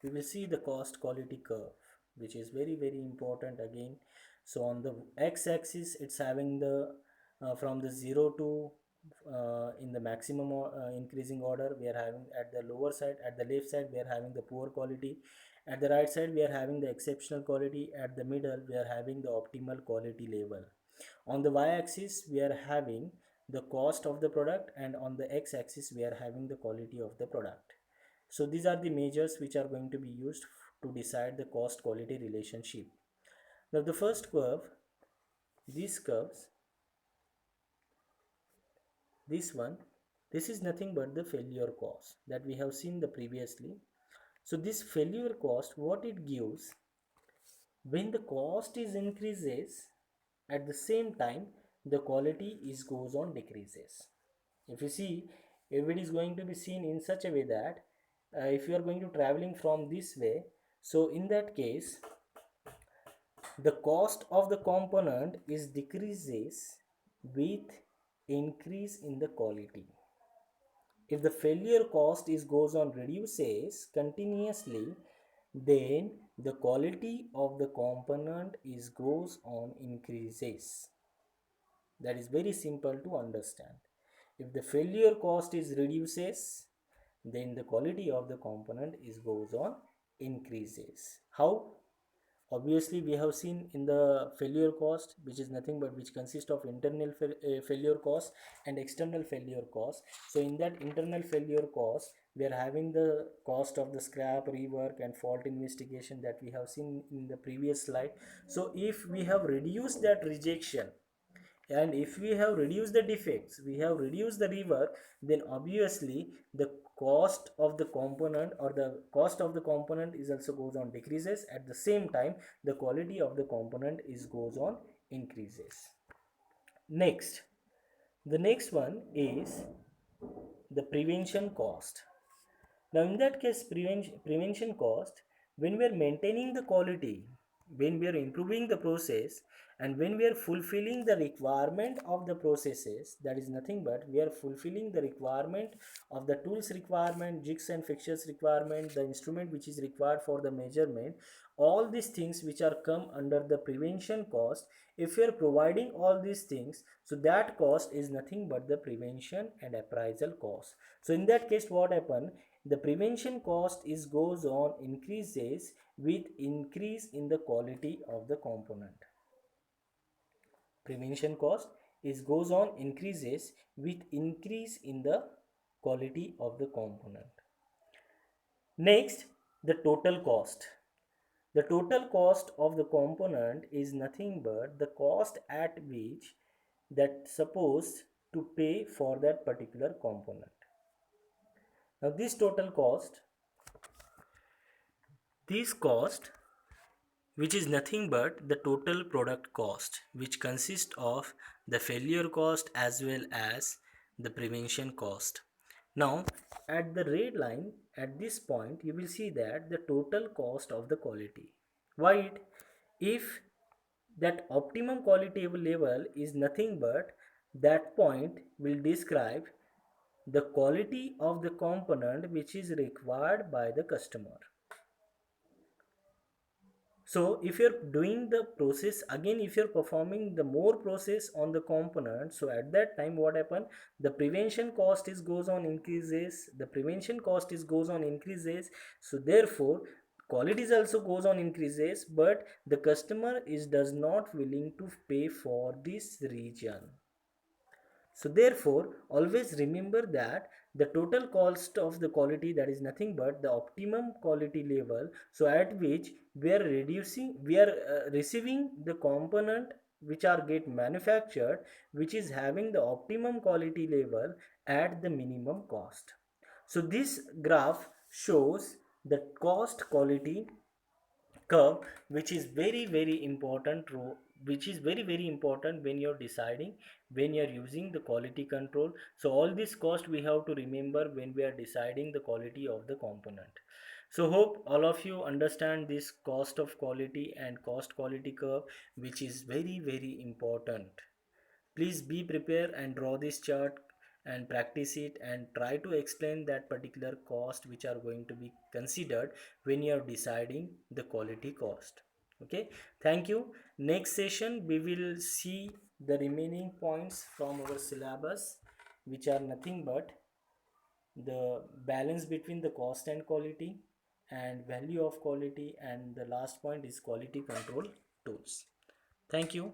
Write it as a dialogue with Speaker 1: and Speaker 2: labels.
Speaker 1: we will see the cost quality curve, which is very important again. So on the x-axis, it's having the from the 0 to in the maximum increasing order, we are having at the lower side. At the left side, we are having the poor quality. At the right side, we are having the exceptional quality. At the middle, we are having the optimal quality level. On the y-axis, we are having the cost of the product, and on the x-axis, we are having the quality of the product. So these are the measures which are going to be used to decide the cost quality relationship. Now the first curve, these curves, this one, this is nothing but the failure cost that we have seen the previously. So this failure cost, what it gives, when the cost is increases, at the same time the quality is goes on decreases. If you see, everybody is going to be seen in such a way that if you are going to traveling from this way, so in that case the cost of the component is decreases with increase in the quality. If the failure cost is goes on reduces continuously, then the quality of the component is goes on increases. That is very simple to understand. If the failure cost is reduces, then the quality of the component is goes on increases. How? Obviously, we have seen in the failure cost, which is nothing but which consists of internal failure cost and external failure cost. So in that internal failure cost, we are having the cost of the scrap, rework and fault investigation that we have seen in the previous slide. So if we have reduced that rejection, and if we have reduced the defects, we have reduced the rework, then obviously the cost of the component, or the cost of the component is also goes on decreases. At the same time, the quality of the component is goes on increases. Next, the next one is the prevention cost. Now in that case, prevention cost, when we are maintaining the quality, when we are improving the process, and when we are fulfilling the requirement of the processes, that is nothing but we are fulfilling the requirement of the tools requirement, jigs and fixtures requirement, the instrument which is required for the measurement, all these things which are come under the prevention cost. If we are providing all these things, so that cost is nothing but the prevention and appraisal cost. So in that case, what happen, the prevention cost is goes on increases with increase in the quality of the component. Prevention cost is goes on increases with increase in the quality of the component. Next, the total cost. The total cost of the component is nothing but the cost at which that supposed to pay for that particular component. Now this cost, which is nothing but the total product cost, which consists of the failure cost as well as the prevention cost. Now at the red line, at this point you will see that the total cost of the quality. Why? If that optimum quality level is nothing but that point will describe the quality of the component which is required by the customer. So if you're doing the process again, if you're performing the more process on the component, so at that time what happen, the prevention cost is goes on increases, the prevention cost is goes on increases. So therefore qualities also goes on increases, but the customer is does not willing to pay for this region. So therefore, always remember that the total cost of the quality, that is nothing but the optimum quality level. So at which we are receiving the component which are get manufactured, which is having the optimum quality level at the minimum cost. So this graph shows the cost quality curve, which is very important which is very important when you're deciding, when you're using the quality control. So all this cost we have to remember when we are deciding the quality of the component. So hope all of you understand this cost of quality and cost quality curve, which is very important. Please be prepared and draw this chart and practice it and try to explain that particular cost which are going to be considered when you are deciding the quality cost. Okay, thank you. Next session we will see the remaining points from our syllabus, which are nothing but the balance between the cost and quality and value of quality, and the last point is quality control tools. Thank you.